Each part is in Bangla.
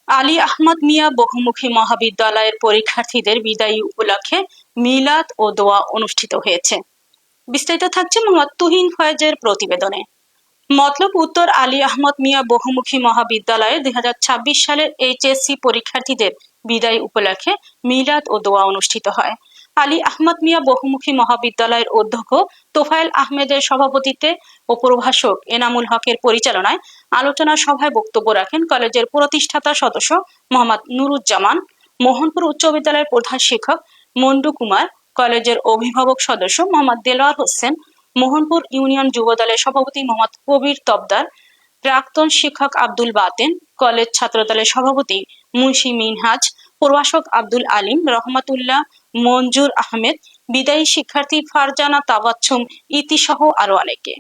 আলী আহমদ মিয়া বহুমুখী মহাবিদ্যালয়ের পরীক্ষার্থীদের বিদায়ী উপলক্ষে মিলাদ ও দোয়া অনুষ্ঠিত হয়েছে। বিস্তারিত থাকছে মোহাম্মদ তুহিন ফয়েজের প্রতিবেদনে। মতলব উত্তর আলী আহমদ মিয়া বহুমুখী মহাবিদ্যালয়ে 2026 সালের এইচএসসি পরীক্ষার্থীদের বিদায়ী উপলক্ষে মিলাদ ও দোয়া অনুষ্ঠিত হয়। আলী আহমদ মিয়া বহুমুখী মহাবিদ্যালয়ের অধ্যক্ষ তোফায়েল আহমেদের সভাপতিত্বে ও প্রভাষক এনামুল হকের পরিচালনায় আলোচনা সভায় বক্তব্য রাখেন কলেজের প্রতিষ্ঠাতা সদস্য মোহাম্মদ নুরুজ্জামান, মোহনপুর উচ্চ বিদ্যালয়ের প্রধান শিক্ষক মন্ডু কুমার, কলেজের অভিভাবক সদস্য মোহাম্মদ দেলোয়ার হোসেন, মোহনপুর ইউনিয়ন যুবদলের সভাপতি মোহাম্মদ কবির তবদার, প্রাক্তন শিক্ষক আব্দুল বাতেন, কলেজ ছাত্রদলের সভাপতি মুন্সি মিনহাজ, প্রভাষক আব্দুল আলিম, রহমাতুল্লাহ, মঞ্জুর আহমেদ, বিদায়ী শিক্ষার্থী ফারজানা তাবাচ্ছুম ইতি সহ আরো অনেকে।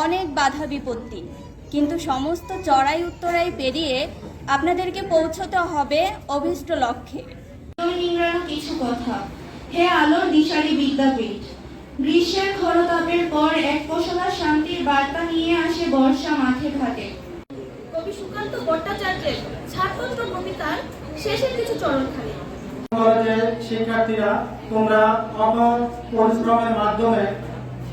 অনেক বাধা বিপত্তি, কিন্তু সমস্ত চড়াই উত্তরাই পেরিয়ে আপনাদেরকে পৌঁছতে হবে অভিষ্ট লক্ষ্যে। কিছু কথা। হে আলোর দিশারি বিদ্যাপীঠ, গ্রীষ্মের খরতাপের পর এক ফসলা শান্তির বার্তা নিয়ে আসে বর্ষা মাঠে ঘাটে। কবি সুকান্ত ভট্টাচার্যের ছাড়পত্র কবিতার শেষের কিছু চরণখানি। শিক্ষার্থীরা, তোমরা অপার পরিশ্রমের মাধ্যমে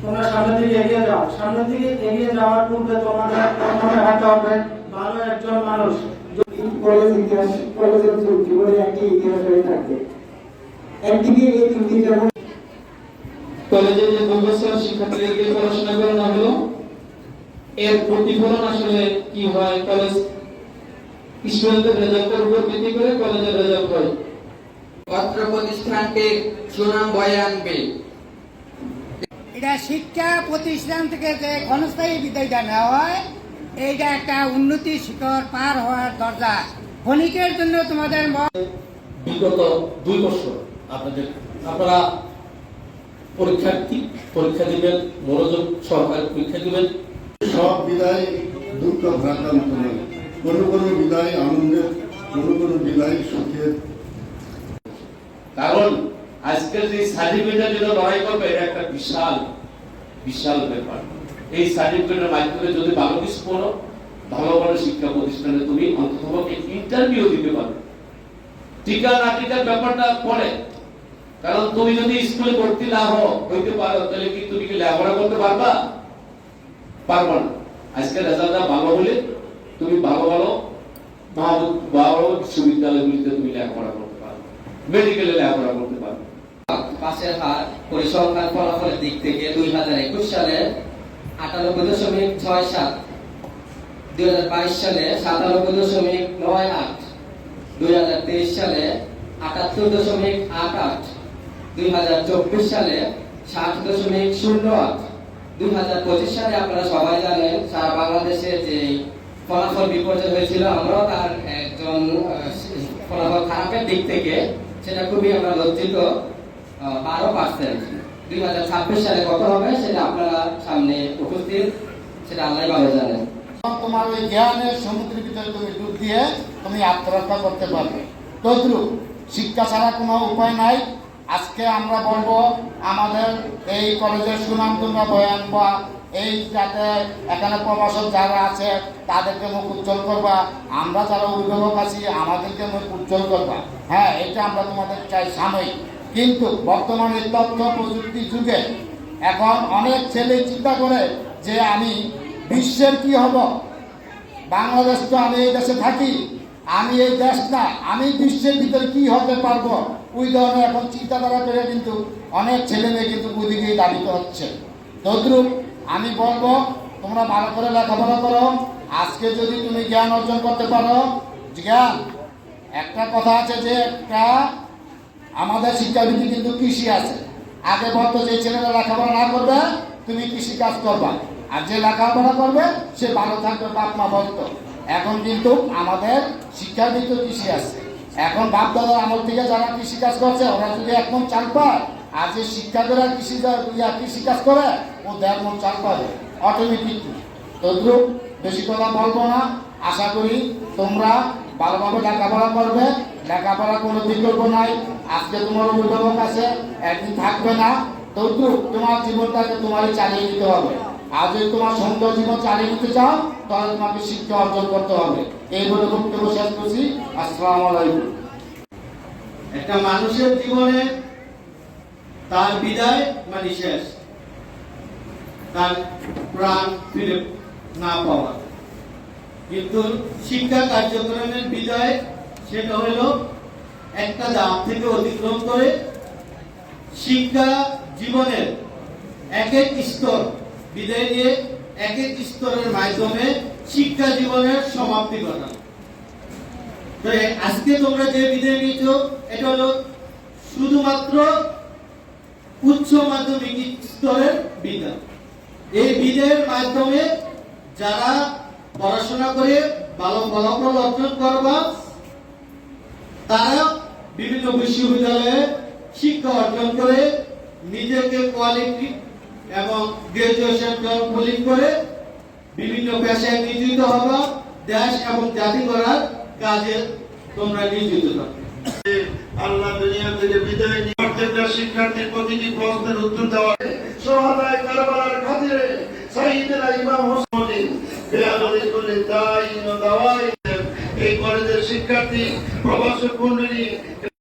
তোমরা সামনের দিকে এগিয়ে যাও। সামনের দিকে এগিয়ে যাওয়ার পূর্বে তোমাদের মনে হতে হবে ভালো একজন মানুষ। কলেজ ইতিহাস, কলেজের জীবনে একটি ইতিহাস হয়ে থাকে। একদিকে এই তিনটি যেমন কলেজে যে 2 বছর শিক্ষার্থীদেরকে পড়াশোনা করানো হলো, এর প্রতিফলন আসলে কি হয়? কলেজ স্টুডেন্টদের রেজাল্টের উপর ভিত্তি করে কলেজের রেজাল্ট হয়। অত্র প্রতিষ্ঠানটির সুনাম বয়ে আনবে। এটা শিক্ষা প্রতিষ্ঠান থেকে যে ক্ষণস্থায়ী বিদায়টা নেওয়া হয়, এইটা একটা উন্নতি শিখর পার হওয়ার দরজা। ক্ষণিকের জন্য তোমাদের বিগত 2 বছর আপনারা পরীক্ষা দিবেন, মনোযোগ সহকারে পরীক্ষা দিবেন। সব বিদায় দুঃখ ভ্রান্তান্ত নয়, কোনো বিদায় আনন্দের, কোনো বিদায় সুখের। কারণ আজকের যে সার্টিফিকেটের জন্য লড়াই করবে, এটা একটা বিশাল বিশাল ব্যাপার। এই সার্টিফিকেটের মাধ্যমে যদি ভালো কিছু করো, ভালো ভালো শিক্ষা প্রতিষ্ঠানে তুমি অন্তত ইন্টারভিউ দিতে পারবে। টিকা না টিকার ব্যাপারটা পরে, কারণ তুমি যদি স্কুলে ভর্তি না হইতে পারো, তাহলে কি তুমি কি লেখাপড়া করতে পারবা? পারবা না। আজকে রেজাল্টটা ভালো হলে তুমি ভালো ভালো বিশ্ববিদ্যালয়গুলিতে তুমি লেখাপড়া করতে পারবে, মেডিকেলে লেখাপড়া করতে পারবে। পাশের হার পরিসংখ্যান ফলাফলের দিক থেকে 2021 সালে 98.67, 2022 সালে 97.98, 2023 সালে 78.88, 2024 সালে 60.08, 2025 সালে আপনারা সবাই জানেন সারা বাংলাদেশে যে ফলাফল বিপর্যয় হয়েছিল, আমরাও তার একজন ফলাফল খারাপের দিক থেকে সেটা খুবই আমরা লজ্জিত। 12%। 2026 সালে কত হবে সেটা আপনারা সামনে উপস্থিত, সেটা আল্লাহই ভালো জানেন। তোমার ওই জ্ঞানের সমুদ্রের ভিতরে তুমি ডুব দিয়ে তুমি আত্মরক্ষা করতে পারবে। তদ্রুপ শিক্ষা ছাড়া কোনো উপায় নাই। আজকে আমরা বলবো আমাদের এই কলেজের সুনাম তোমরা বয়ে আনবা, এই যাতে এখানে প্রভাষক যারা আছে তাদেরকে মুখ উজ্জ্বল করবা, আমরা যারা অভিভাবক আছি আমাদেরকে মুখ উজ্জ্বল করবা। হ্যাঁ, এটা আমরা তোমাদের চাই সাময়িক। কিন্তু বর্তমানে তথ্য প্রযুক্তি যুগে এখন অনেক ছেলে চিন্তা করে যে আমি বিশ্বের কি হব, বাংলাদেশ তো আমি এই দেশে থাকি, আমি এই দেশ না, আমি বিশ্বের ভিতরে কি হতে পারবো, ওই ধরনের এখন চিন্তাধারা করে কিন্তু অনেক ছেলে মেয়ে কিন্তু ওইদিকেই দাবিত হচ্ছে। তদ্রুপ আমি বলবো তোমরা ভালো করে লেখাপড়া করো। আজকে যদি তুমি জ্ঞান অর্জন করতে পারো, জ্ঞান একটা কথা আছে যে একটা আমাদের শিক্ষাবিধি কিন্তু কৃষি আছে। আগে বলতো যে ছেলেরা লেখাপড়া না করবে তুমি কৃষি কাজ করবা, আর যে লেখাপড়া করবে সে ভালো থাকবে, বাপ মা বলতো। এখন কিন্তু আমাদের শিক্ষার ভিতরে কৃষি আছে। এখন বাপ দাদার আমল থেকে যারা কৃষি কাজ করছে ওরা যদি 1 মণ চাল পায়, আর যে শিক্ষার্থীরা কৃষি কাজ করে ও 1.5 মণ চাল পাবে অটোমেটিকলি। তদ্রুপ বেশি কথা বলবো না। আশা করি তোমরা ভালোভাবে লেখাপড়া করবে। লেখাপড়া কোনো বিকল্প নাই। আজকে তোমার অভিভাবক আছে, একদিন থাকবে না, তবু তোমার জীবনটাকে তোমারই চালিয়ে নিতে হবে। আর যদি তোমার সুন্দর জীবন চালিয়ে নিতে চাও তাহলে তোমাকে শিক্ষা অর্জন করতে হবে। এই বলে বক্তব্য শেষ করছি। আসসালামু আলাইকুম। একটা মানুষের জীবনে তার বিদায় মানে শেষ, তার প্রাণ ফিরে না পাওয়া। কিন্তু শিক্ষা কার্যক্রমের বিদায় সেটা হলো একটা ধাপ থেকে অতিক্রম করে শিক্ষা জীবনের এক এক স্তর বিদায় নিয়ে এক এক স্তরের মাধ্যমে শিক্ষা জীবনের সমাপ্তি ঘটানো। তো আজকে তোমরা যে বিদায় নিয়েছ এটা হলো শুধুমাত্র উচ্চ মাধ্যমিক স্তরের বিদায়। এই বিদায়ের মাধ্যমে যারা পড়াশোনা করে ভালো ফলাফল অর্জন করবা তারা বিভিন্ন বিশ্ববিদ্যালয়ে শিক্ষা অর্জন করে নিজেকে কোয়ালিটি এবং গ্রাজুয়েশন কমপ্লিট করে বিভিন্ন পেশায় নিয়োজিত হবা, দেশ এবং জাতি করার কাজে তোমরা নিয়োজিত থাকবে। আল্লাহ দুনিয়া থেকে বিদায় নিয়ে প্রত্যেকটা শিক্ষার্থীর প্রতিটি প্রশ্নের উত্তর দেওয়া সোহাদায়ে কারবালার খাতিরে সাইয়েদনা ইমাম হোসেন বেয়াদবি করে দাই ও দাওয়াই এই কলেজের শিক্ষার্থী প্রভাষক মণ্ডলী